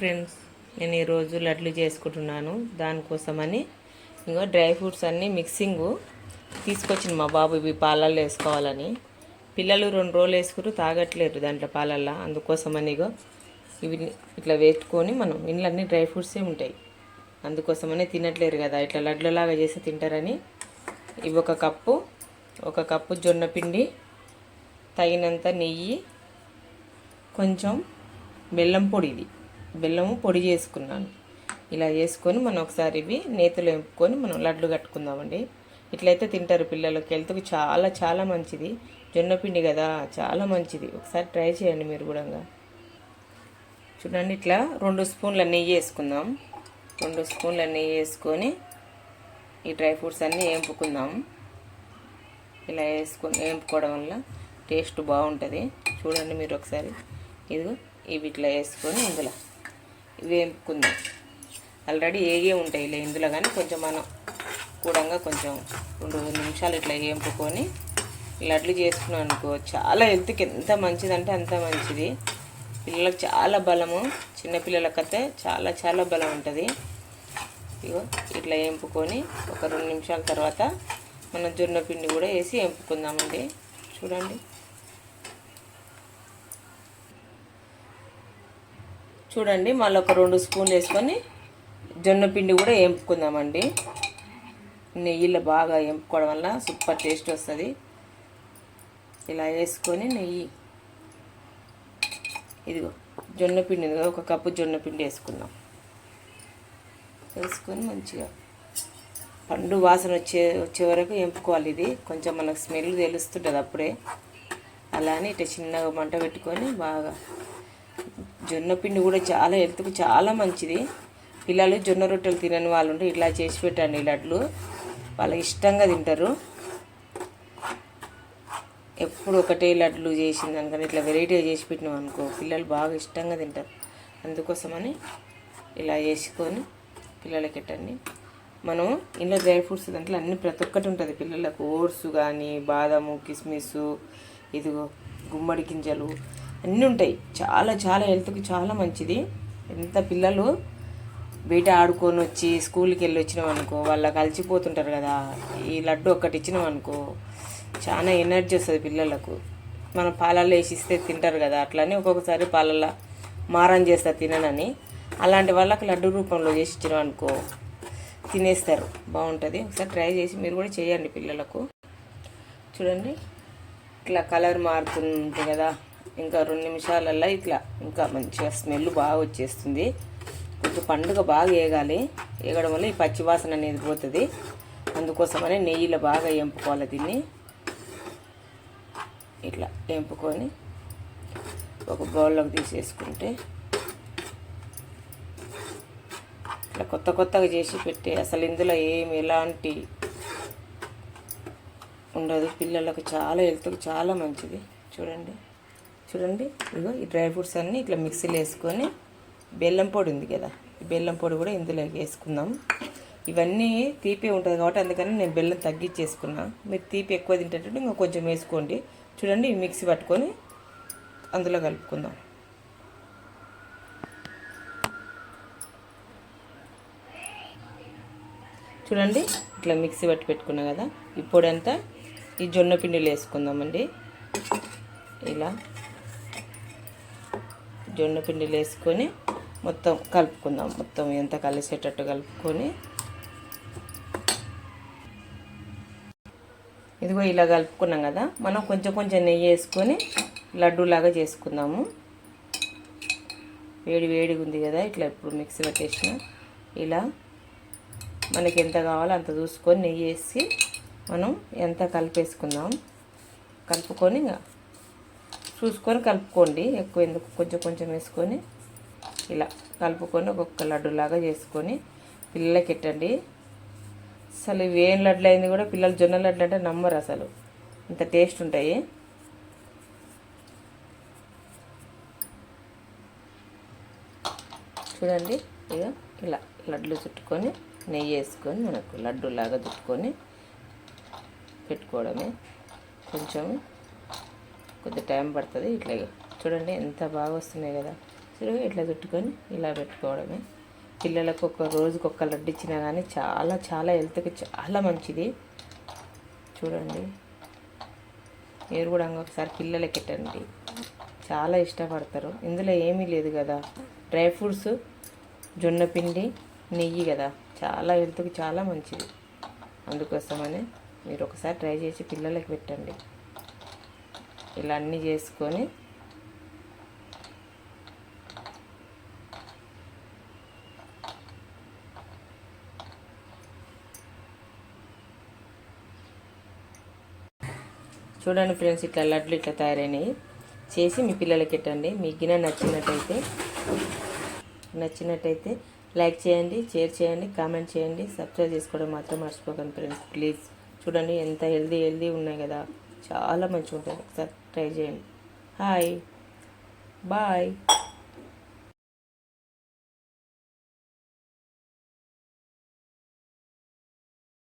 Friends, నేను ఈరోజు లడ్లు చేసుకుంటున్నాను. దానికోసమని ఇంకో డ్రై ఫ్రూట్స్ అన్నీ మిక్సింగ్ తీసుకొచ్చింది మా బాబు. ఇవి పాలల్లో వేసుకోవాలని. పిల్లలు 2 రోజులు వేసుకుంటూ తాగట్లేరు దాంట్లో పాలల్లో. అందుకోసమని ఇగో ఇవి ఇట్లా వేసుకొని మనం ఇంట్లో అన్ని డ్రై ఫ్రూట్సే ఉంటాయి. అందుకోసమని తినట్లేరు కదా, ఇట్లా లడ్లలాగా చేసి తింటారని ఇవి ఒక కప్పు జొన్న పిండి, తగినంత నెయ్యి, కొంచెం బెల్లం పొడి. ఇది బెల్లము పొడి చేసుకున్నాను. ఇలా చేసుకొని మనం ఒకసారి ఇవి నేతిలో వేపుకొని మనం లడ్లు కట్టుకుందామండి. ఇట్లయితే తింటారు పిల్లలకి. హెల్త్కి చాలా చాలా మంచిది. జొన్నపిండి కదా, చాలా మంచిది. ఒకసారి ట్రై చేయండి మీరు కూడా. చూడండి, ఇట్లా 2 స్పూన్ల నెయ్యి వేసుకుందాం. 2 స్పూన్ల నెయ్యి వేసుకొని ఈ డ్రై ఫ్రూట్స్ అన్నీ వేపుకుందాం. ఇలా వేపుకోవడం వల్ల టేస్ట్ బాగుంటుంది. చూడండి మీరు ఒకసారి. ఇవి ఇట్లా వేసుకొని ఇందులో వేపుకుందాం. ఆల్రెడీ ఏగే ఉంటాయి ఇందులో, కానీ కొంచెం మనం కూడా కొంచెం 2 నిమిషాలు ఇట్లా వేపుకొని లడ్లు చేసుకున్నాం అనుకో, చాలా హెల్త్కి ఎంత మంచిదంటే అంత మంచిది. పిల్లలకు చాలా బలము, చిన్నపిల్లలకైతే చాలా చాలా బలం ఉంటుంది. ఇట్లా వేపుకొని ఒక 2 నిమిషాల తర్వాత మనం జొన్న పిండి కూడా వేసి వేపుకుందామండి. చూడండి మళ్ళీ ఒక 2 స్పూన్లు వేసుకొని జొన్న పిండి కూడా వేపుకుందామండి. నెయ్యిలో బాగా వేపుకోవడం వల్ల సూపర్ టేస్ట్ వస్తుంది. ఇలా వేసుకొని నెయ్యి, ఇదిగో జొన్న పిండి, ఒక కప్పు జొన్న పిండి వేసుకుందాం. వేసుకొని మంచిగా పండు వాసన వచ్చే వరకు వేపుకోవాలి. ఇది కొంచెం మనకు స్మెల్ తెలుస్తుంటుంది అప్పుడే. అలానే ఇట్లా చిన్నగా మంట పెట్టుకొని బాగా. జొన్న పిండి కూడా చాలా హెల్త్కి చాలా మంచిది. పిల్లలు జొన్న రొట్టెలు తినని వాళ్ళు ఉంటే ఇట్లా చేసి పెట్టండి లడ్లు, వాళ్ళు ఇష్టంగా తింటారు. ఎప్పుడు ఒకటే లడ్లు చేసిందనుకని ఇట్లా వెరైటీగా చేసి పెట్టినాం అనుకో, పిల్లలు బాగా ఇష్టంగా తింటారు. అందుకోసమని ఇలా చేసుకొని పిల్లలకి పెట్టండి. మనం ఇంట్లో డ్రై ఫ్రూట్స్ దాంట్లో అన్ని ప్రతి ఒక్కటి ఉంటుంది పిల్లలకు. ఓట్స్ కానీ, బాదము, కిస్మిస్, ఇదిగో గుమ్మడి గింజలు అన్నీ ఉంటాయి. చాలా చాలా హెల్త్కి చాలా మంచిది. ఎంత పిల్లలు బయట ఆడుకొని వచ్చి స్కూల్కి వెళ్ళి వచ్చినాం అనుకో, వాళ్ళకి అలసిపోతుంటారు కదా, ఈ లడ్డు ఒక్కటి ఇచ్చినాం అనుకో చాలా ఎనర్జీ వస్తుంది పిల్లలకు. మనం పాలల్లో వేసిస్తే తింటారు కదా, అట్లని ఒక్కొక్కసారి పాలల్లో మారం చేస్తారు తిననని. అలాంటి వాళ్ళకి లడ్డు రూపంలో చేసి ఇచ్చినాం అనుకో తినేస్తారు. బాగుంటుంది. ఒకసారి ట్రై చేసి మీరు కూడా చేయండి పిల్లలకు. చూడండి ఇట్లా కలర్ మారుతుంది కదా, ఇంకా 2 నిమిషాలల్లో ఇట్లా ఇంకా మంచిగా స్మెల్ బాగా వచ్చేస్తుంది. కొంచెం పండుగ బాగా వేగాలి. వేగడం వల్ల ఈ పచ్చివాసన అనేది పోతుంది. అందుకోసమని నెయ్యిలో బాగా వేపుకోవాలి దీన్ని. ఇట్లా వేపుకొని ఒక బౌల్లోకి తీసేసుకుంటే, ఇట్లా కొత్తగా చేసి పెట్టి అసలు ఇందులో ఎలాంటి ఉండదు. పిల్లలకు చాలా హెల్త్కి చాలా మంచిది. చూడండి ఇగో ఈ డ్రై ఫ్రూట్స్ అన్నీ ఇట్లా మిక్సీలో వేసుకొని, బెల్లం పొడి ఉంది కదా, ఈ బెల్లం పొడి కూడా ఇందులోకి వేసుకుందాం. ఇవన్నీ తీపి ఉంటుంది కాబట్టి అందుకని నేను బెల్లం తగ్గించేసుకున్నా. మీరు తీపి ఎక్కువ తింటేటట్టు ఇంకా కొంచెం వేసుకోండి. చూడండి ఈ మిక్సీ పట్టుకొని అందులో కలుపుకుందాం. చూడండి ఇట్లా మిక్సీ పట్టి పెట్టుకున్నా కదా, ఈ పొడి అంతా ఈ జొన్న పిండిలో వేసుకుందామండి. ఇలా జొన్న పిండిలో వేసుకొని మొత్తం కలుపుకుందాం. మొత్తం ఎంత కలిసేటట్టు కలుపుకొని, ఇదిగో ఇలా కలుపుకున్నాం కదా, మనం కొంచెం నెయ్యి వేసుకొని లడ్డూలాగా చేసుకుందాము. వేడిగా ఉంది కదా, ఇట్లా ఇప్పుడు మిక్సీ పట్టేసిన ఇలా మనకి ఎంత కావాలో అంత చూసుకొని నెయ్యి వేసి మనం ఎంత కలిపేసుకుందాం. కలుపుకొని ఇంకా చూసుకొని కలుపుకోండి, ఎక్కువ ఎందుకు, కొంచెం వేసుకొని ఇలా కలుపుకొని ఒక్కొక్క లడ్డులాగా చేసుకొని పిల్లలకి పెట్టండి. అసలు ఇవి ఏం లడ్లు అయింది కూడా పిల్లలు జొన్న లడ్లు అంటే నమ్మరు, అసలు ఇంత టేస్ట్ ఉంటాయి. చూడండి ఇక ఇలా లడ్లు చుట్టుకొని నెయ్యి వేసుకొని మనకు లడ్డూలాగా చుట్టుకొని పెట్టుకోవడమే. కొద్ది టైం పడుతుంది. ఇట్లా చూడండి ఎంత బాగా వస్తున్నాయి కదా. సో ఇట్లా చుట్టుకొని ఇలా పెట్టుకోవడమే. పిల్లలకు ఒక రోజుకి ఒక్క లడ్డు ఇచ్చినా కానీ చాలా చాలా హెల్త్కి చాలా మంచిది. చూడండి, మీరు కూడా ఒకసారి పిల్లలకి పెట్టండి, చాలా ఇష్టపడతారు. ఇందులో ఏమీ లేదు కదా, డ్రై ఫ్రూట్స్, జొన్న పిండి, నెయ్యి కదా, చాలా హెల్త్కి చాలా మంచిది. అందుకోసమనే మీరు ఒకసారి ట్రై చేసి పిల్లలకి పెట్టండి. ఇలా అన్నీ చేసుకొని చూడండి ఫ్రెండ్స్, ఇట్లా లడ్లు ఇట్లా తయారైనవి. చేసి మీ పిల్లలకి పెట్టండి. మీకు గిన నచ్చినట్టయితే లైక్ చేయండి, షేర్ చేయండి, కామెంట్ చేయండి, సబ్స్క్రైబ్ చేసుకోవడం మాత్రం మర్చిపోకండి ఫ్రెండ్స్ ప్లీజ్. చూడండి ఎంత హెల్దీ ఉన్నాయి కదా, చాలా మంచిగా ఉంటుంది. ఒకసారి ట్రై చేయండి. Hi, bye.